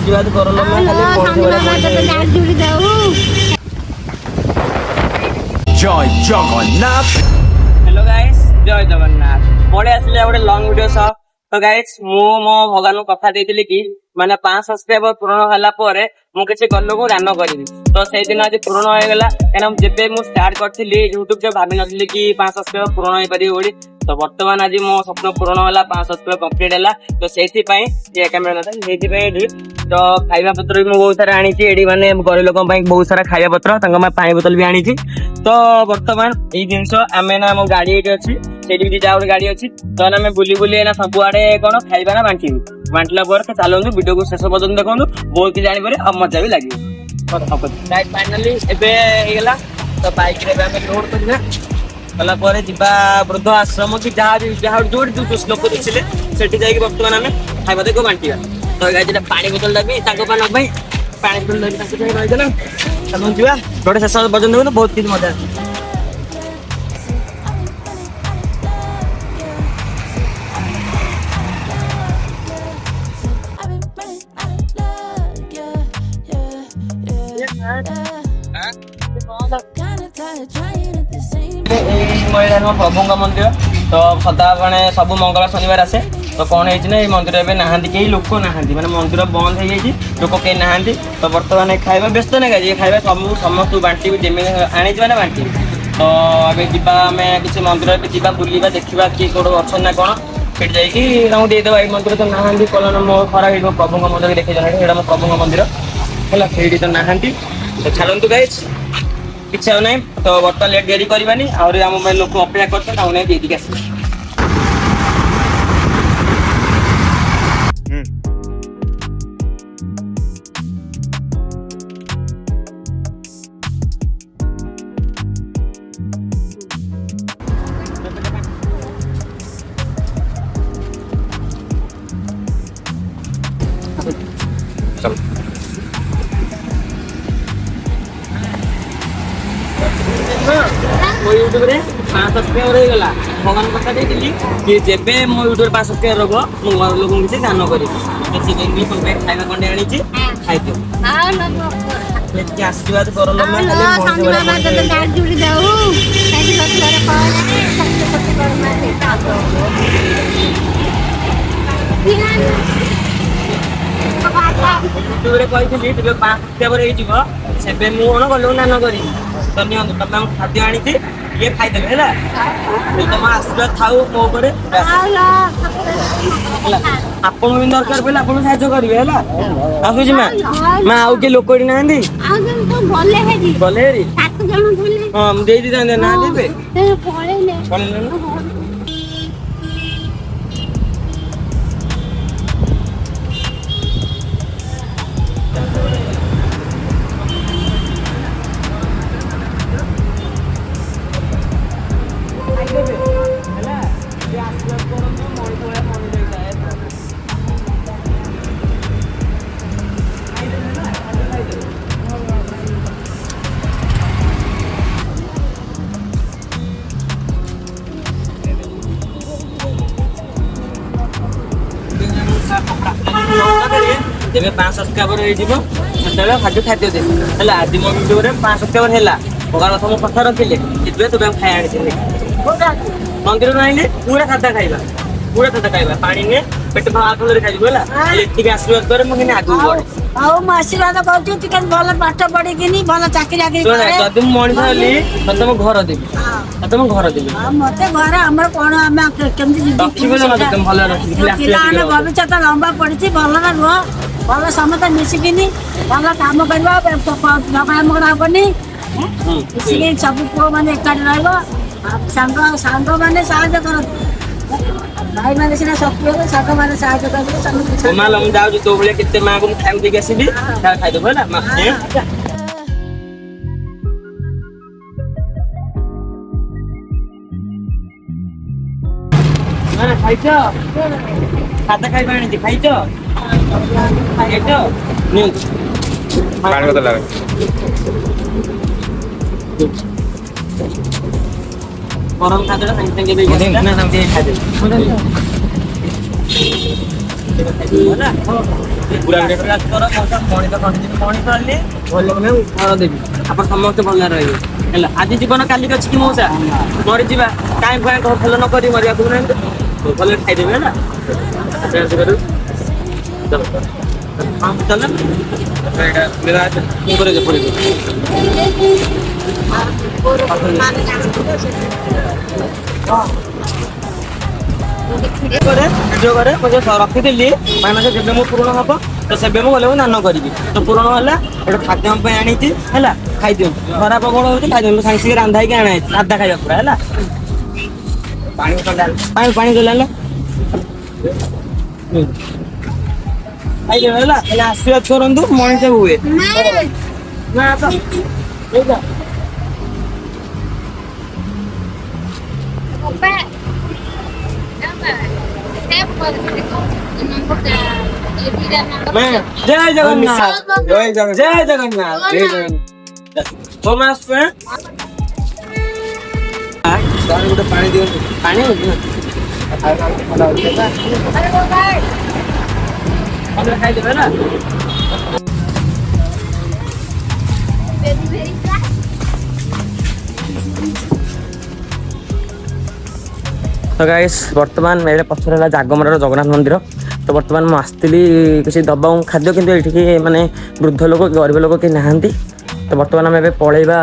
आशीर्वाद करो लो मैं खाली जय जगन्नाथ। हेलो गाइस जय जगन्नाथ पड़े आसले गोटे लंग वीडियो सह तो गाइस मो भगवान कथा देइथिली कि माने 5 सब्सक्राइबर पूर्ण होला परे मु किछि गल्लो को दान करिवि तो सेइ दिन आज पूर्ण हो गेला एना जेबे मु स्टार्ट करथिली YouTube जे भाबि नथिली कि 5 सब्सक्राइबर पूर्ण होई पारि ओडी तो वर्तमान आज मो स्वप्न पूर्ण होला 5 सब्सक्राइबर कंप्लीट होला तो सेथि पई ये कैमरा नथा सेथि पई एडी तो खाइबा पत्र भी मु बहुत सारा आनी छि एडी माने गरे लोकन पई बहुत सारा खाइबा पत्र तंग मा पानी बोतल भी आनी छि तो वर्तमान एई जिंस आमे ना मो गाड़ी एडी अछि सेठी भी जा गाड़ी अछि तो ना मैं बुली बुली ना सब आड़े कोन खाइबा ना बांटला पर चलନ୍ତୁ वीडियो को शेष पर्यंत देखନ୍ତୁ बहुत कि जानि पारे अब मजा भी लागियो गाइस फाइनली एबे हेगला तो बाइक रे हम लोड करना कला पर जिबा वृद्ध आश्रम कि जहाँ जोड़ जो लोक दिखले सेठी जाई वर्तमान हमें खाइबा देखो बांटिया तो गाइस जेटा पानी बोतल भी ताको पान भाई पानी बोतल भी ताको जाई रहइला चलू जिबा गोटे शेष पर्यंत देखो बहुत कि मजा आसी प्रभु मंदिर तो सदा मैंने सब मंगल शनिवार आसे तो कौन है मंदिर एवं नहांती कई लोक नहांती माने मंदिर बंद हो जाए लोक कई नहांती तो बर्तमान खाଇବା व्यस्त नहीं ये खाଇବା सब समस्त बांटी जमी आनी मैंने बांटी तो अभी जीवा आम किसी मंदिर भी जीवा बुलवा देखा किए कौट अच्छा ना कौन फिर जाकि देदेव ये मंदिर तो नहांती कलन मो खराब हो प्रभु मंदिर देखे जाना मो प्रभु मंदिर है फिर तो नहांती तो चलतु गाइस किसी ना तो बर्तमान लेट डेरी करवानी आम लोक अपेक्षा करते दीदी आस मो यूट्यूब रे 5 सब्सक्राइबर हो गला भगवान कथा देइली कि जेबे मो यूट्यूब 5 सब्सक्राइबर रखो मो घर लोगन किसी दान करी तो से इंग्लिश पे खाइबा कंडे आनी छी खाइ दियो हां नो के आशीर्वाद करो लो मैं खाली मोर बाबा तो गाड़ जुड़ी जाऊ खाली सब्सक्राइबर कौन सबसे कर मारे यूट्यूब रे कहिथि जेबे 5 सब्सक्राइबर हे जिवो सेबे मु ओन गलो ना न करी धन्यवाद तब खाद्य आनी थी ये खाईदे है तुम आशीर्वाद थाऊ मो ऊपर आपन भी दरकार पड़े आपन साहाय्य करिवे है आसुची मैं आउ के लोक ना गले हेरी हाँ दे दी ना देबे जब 5 सब्सक्राइबर हो खाद्य खाद्य दे आज मो वीडियो 5 सब्सक्राइबर है भगवान तुम कथा रखिले तुम खाई आनी मंदिर ना पूरा खाद्य खाइबा पानी ने पेट भात खाइबू है आशीर्वाद करे मुझे आगे बढ़े आशीर्वाद कर भल पाठ पढ़ी भल चाकरी जदि मनीष हेली तुम घर देवी तुम घर देवी मत घर आम कौन भविष्य लंबा पड़ी भल रुह भल समस्त मिसिकी भल कम करनी मिसिक सब पुओ मैंने एकाठी रंग मैंने साहय कर भाई मैंने सीना शक्ति हो साग मैंने साहय कर माला मुझे जाऊँ तो बोले कितने माँ को खाई देके आसबि खाईदेव है खाइछ खाता खाइबा आनी खाइछ खाइछ न्यू पानी बोतल लगा गरम खाद्य साଙ୍ଗे साଙ୍ଗे भी ना सामने खाइदे ପୁରା ପ୍ରୟାସ କର ମଣିଷ କଣ୍ଟିନ୍ୟୁ ମଣିଷ ହେଲେ ଭଲ ମାନେ ଉପହାର ଦେବି ଆପଣ ସମସ୍ତେ ଭଲରେ ରହିବେ ହେଲା। ଆଜି ଜୀବନ କାଲିକି ଅଛି କି ମଉସା ମରିଯିବା କାହିଁ ଭୟ ଭଲ ନ କରି ମରିବାକୁ ନାହାନ୍ତି ଭଲରେ ଖାଇଦେବେ ହେଲା। ପ୍ରୟାସ କରୁ ଚାଲ ଚାଲ ଏଇଟା मेरा ଉପରେ ଯେପରି ଭିଡ଼ିଓ କରେ ମୁଁ ରଖିଥିଲି ମାନେ ଯେବେ ମୁଁ ପୂରଣ ହବ ତ ସେବେ ମୁଁ ଗଲେ ମୁଁ ଦାନ କରିବି ତ ପୂରଣ ହେଲା ଗୋଟେ ଖାଦ୍ୟ ଆମ ପାଇଁ ଆଣିଛି ହେଲା ଖାଇଦିଅନ୍ତୁ ଖରା ପ୍ରବଳ ହଉଛି ଖାଇଦିଅନ୍ତୁ ସାଙ୍ଗେ ସାଙ୍ଗେ ରାନ୍ଧା ହେଇକି ଆଣାଇଛି ସାଧା ଖାଇବା ପୁରା ହେଲା। ପାଣି ପାଣି ଦେଲା ଖାଇଦେବେ ହେଲା ହେଲେ ଆଶୀର୍ବାଦ କରନ୍ତୁ ମଣିଷ ହୁଏ ନା ଆସ ଏଇଟା ଜୟ ଜଗନ୍ନାଥ ଜୟ ଜଗନ୍ନାଥ ଗୋଟେ ପାଣି ଦିଅନ୍ତୁ ପାଣି ଖାଇଦେବେ ହେଲା। ତ ଗାଇସ୍ ବର୍ତ୍ତମାନ ଏଇଟା ପଛରେ ହେଲା ଜାଗମରାର ଜଗନ୍ନାଥ ମନ୍ଦିର। ତ ବର୍ତ୍ତମାନ ମୁଁ ଆସିଥିଲି କିଛି ଦବା ଖାଦ୍ୟ କିନ୍ତୁ ଏଠିକି ମାନେ ବୃଦ୍ଧ ଲୋକ ଗରିବ ଲୋକ କେହି ନାହାନ୍ତି। ତ ବର୍ତ୍ତମାନ ଆମେ ଏବେ ପଳେଇବା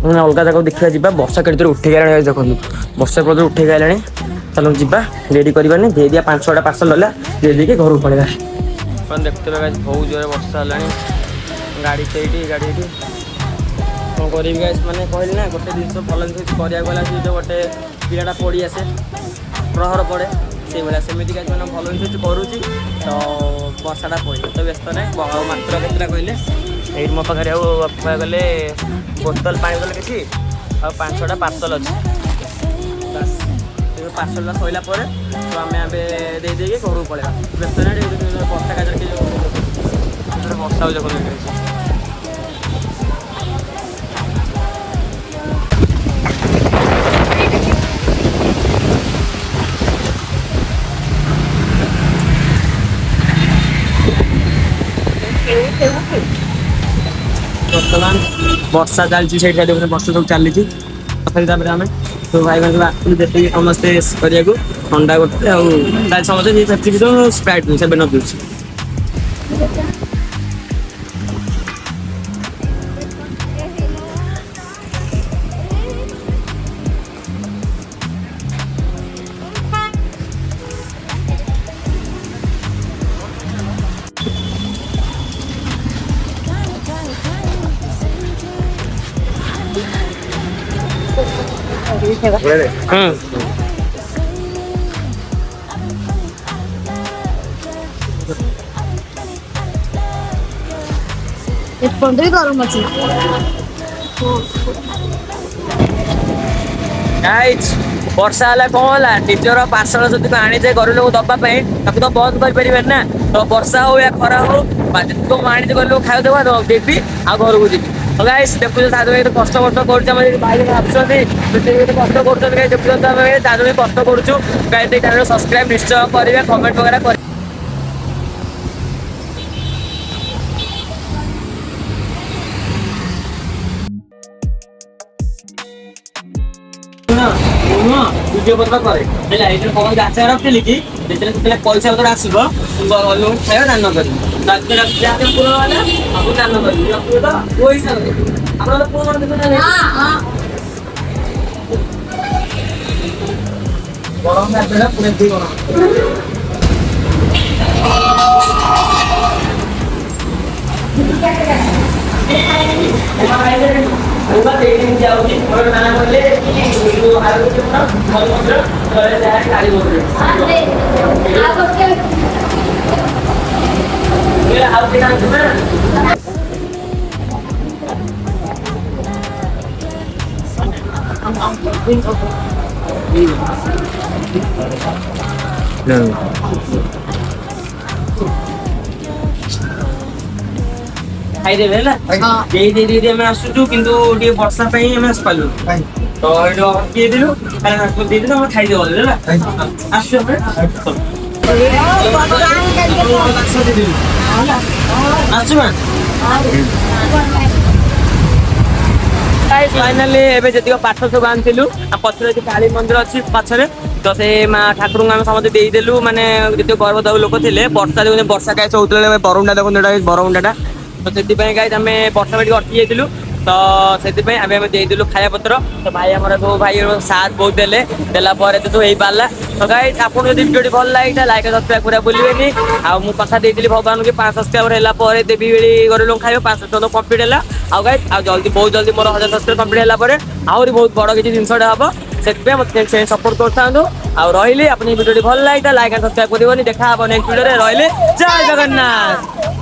ମାନେ ଅଲଗା ଜାଗାକୁ ଦେଖିବା ଯିବା ବର୍ଷା କେତେ ଜୋରେ ଉଠେଇ ଗଲାଣି ଦେଖନ୍ତୁ ବର୍ଷା ପ୍ରତି ଉଠେଇ ଗଲାଣି ଚାଲନ୍ତୁ ଯିବା ରେଡ଼ି କରିବାନି ଦେଇ ଦିଆ 5-6ଟା ପାର୍ସଲ ହେଲା ଦେଇ ଦେଇକି ଘରକୁ ପଳେଇବା। ଆପଣ ଦେଖୁଥିବେ ଗାଇସ୍ ବହୁତ ଜୋରେ ବର୍ଷା ହେଲାଣି ଗାଡ଼ି ସେଇଠି ଗାଡ଼ି ଏଇଠି କ'ଣ କରିବି ଗାଇସ୍ ମାନେ କହିଲି ନା ଗୋଟେ ଜିନିଷ ଭଲ ଜିନିଷ କରିବାକୁ ଗଲା ସେ ଗୋଟେ ପିଲାଟା ପଡ଼ି ଆସେ ପ୍ରହର ପଡ଼େ ସେଇଭଳିଆ ସେମିତି ଗାଇସ୍ ମାନେ ଭଲ ଜିନିଷ କରୁଛି ତ ବର୍ଷାଟା ପଡ଼ିବ ତ ବ୍ୟସ୍ତ ନାହିଁ ଆଉ ମାତ୍ର କେତେଟା କହିଲେ ଏଇଠି ମୋ ପାଖରେ ଆଉ କହିବାକୁ ଗଲେ ବୋତଲ ପାଣି ବୋତଲ କିଛି ଆଉ 5-6ଟା ପାର୍ସଲ ଅଛି ବାସ୍ ସେ ପାର୍ସଲଟା ସରିଲା ପରେ ତ ଆମେ ଏବେ ଦେଇ ଦେଇକି ଘରକୁ ପଳେଇବା ବ୍ୟସ୍ତ ନାହିଁ ବର୍ଷା କାଜରେ ଟିକେ ବର୍ଷା ହେଉଛି ଦେଖନ୍ତୁ ବର୍ତ୍ତମାନ ବର୍ଷା ଚାଲିଛି ସେଇଠି ଦେଖୁନ ବର୍ଷା ସବୁ ଚାଲିଛି ତଥାପି ତାପରେ ଆମେ ସବୁ ଭାଇ ମାନେ ଆସିଥିଲୁ ଯେତିକି ସମସ୍ତେ କରିବାକୁ ଥଣ୍ଡା ଗୋଟେ ଆଉ ସମସ୍ତେ ସେତିକି ସ୍ପ୍ରାଇଟ୍ 7 ଅପ୍ ପିଉଛି। ଗରମ ଅଛି ବର୍ଷା ହେଲା କ'ଣ ହେଲା ନିଜର ପାର୍ସଲ ଯଦି ଆଣିଛେ ଘର ଲୋକ ଦବା ପାଇଁ ତାକୁ ତ ବନ୍ଦ କରିପାରିବେନି ନା ତ ବର୍ଷା ହଉ ୟା ଖରା ହଉ ଯେତିକି ମୁଁ ଆଣିଛେ ଘର ଲୋକ ଖାଇବା ଦେବା ଦେବି ଆଉ ଘରକୁ ଯିବି। ଗାଇସ୍ ଦେଖୁଛ ସାଧୁ ଭାଇ କଷ୍ଟ କରୁଛୁ ଆମେ ଭାଇ ଭାବୁଛନ୍ତି କଷ୍ଟ କରୁଛନ୍ତି ଗାଇ ଦେଖୁଛନ୍ତି ଆମେ ସାଧୁ ଭାଇ କଷ୍ଟ କରୁଛୁ ଗାଇ ଚ୍ୟାନେଲ ସବସ୍କ୍ରାଇବ ନିଶ୍ଚୟ କରିବେ କମେଣ୍ଟ ବଗେରା କରିବେ। ଭିଡ଼ିଓ ପତ୍ର କରେ ହେଲା ଏଇଥିରେ କଣ ଆଚାର ରଖିଲି କି ଯେତେବେଳେ ପଇସା ପତ୍ର ଆସିବ ଖାଇବା ଦାନ କରିବି ଯାହା ପୂରଣ ହେଲା ସବୁ ଦାନ କରିବି ରଖିବେ ତ କୋଉ ହିସାବରେ ଆମର ପୂରଣ ଗରମ ଖାଦ୍ୟଟା ପୁଣି ଦି ଗରମ ଯାଉଛି ନାନା କହିଲେ ଖାଇଦେବେ ହେଲା ଦେଇ ଆମେ ଆସୁଛୁ କିନ୍ତୁ ଟିକେ ବର୍ଷା ପାଇଁ ଆମେ ଆସିପାରିଲୁ ତ ଏଇଠି ଦେଇଦେଲୁ ଦେଇଦେଲୁ ଆମେ ଖାଇଦେବୁ ହେଲା ଆସୁଛୁ ଆସୁଛୁ ମା ଫାଇନାଲି ଏବେ ଯେତିକ ପାଠ ସବୁ ଆଣିଥିଲୁ ଆଉ ପଛରେ ଯୋଉ କାଳୀ ମନ୍ଦିର ଅଛି ପଛରେ ତ ସେ ମା ଠାକୁରଙ୍କୁ ଆମେ ସମସ୍ତେ ଦେଇଦେଲୁ ମାନେ ଯେତିକ ଗର୍ଭବତୀ ଲୋକ ଥିଲେ ବର୍ଷା ଯୋଉ ବର୍ଷା ଗାଈ ହଉଥିଲା ବରମୁଣ୍ଡା ଦେଖନ୍ତୁ ଏଇଟା ବରମୁଣ୍ଡାଟା ତ ସେଥିପାଇଁ ଗାଈ ଆମେ ବର୍ଷା ଟିକେ ଅଟକି ଯାଇଥିଲୁ ତ ସେଥିପାଇଁ ଆମେ ଦେଇଦେଲୁ ଖାଇବା ପତ୍ର ତ ଭାଇ ଆମର ସବୁ ଭାଇ ସାଥ ବହୁତ ଦେଲା ପରେ ତ ସବୁ ହେଇପାରିଲା ତ ଗାଈ ଆପଣଙ୍କୁ ଯଦି ଭିଡ଼ିଓଟି ଭଲ ଲାଗିଲା ଲାଇକ୍ ସବସ୍କ୍ରାଇବ୍ କରିବା ଭୁଲିବେନି ଆଉ ମୁଁ କଥା ଦେଇଥିଲି ଭଗବାନଙ୍କୁ 5 ସବସ୍କ୍ରାଇବର ହେଲା ପରେ ଦେବି ବୋଲି ଘର ଲୋକ ଖାଇବ 5 ସବସ୍କ୍ରାଇବର କମ୍ପ୍ଲିଟ୍ ହେଲା ଆଉ ଗାଈ ଆଉ ଜଲ୍ଦି ବହୁତ ଜଲ୍ଦି ମୋର 1000 ସବସ୍କ୍ରାଇବର କମ୍ପ୍ଲିଟ୍ ହେଲା ପରେ ଆହୁରି ବହୁତ ବଡ଼ କିଛି ଜିନିଷଟା ହବ ସେଥିପାଇଁ ମୋତେ ସପୋର୍ଟ କରିଥାନ୍ତୁ ଆଉ ରହିଲି ଆପଣ ଭିଡ଼ିଓଟି ଭଲ ଲାଗିଲା ଲାଇକ୍ ସବସ୍କ୍ରାଇବ୍ କରିବନି ଦେଖା ହବ ନେକ୍ସଟ ଭିଡ଼ିଓରେ ରହିଲି ଜୟ ଜଗନ୍ନାଥ।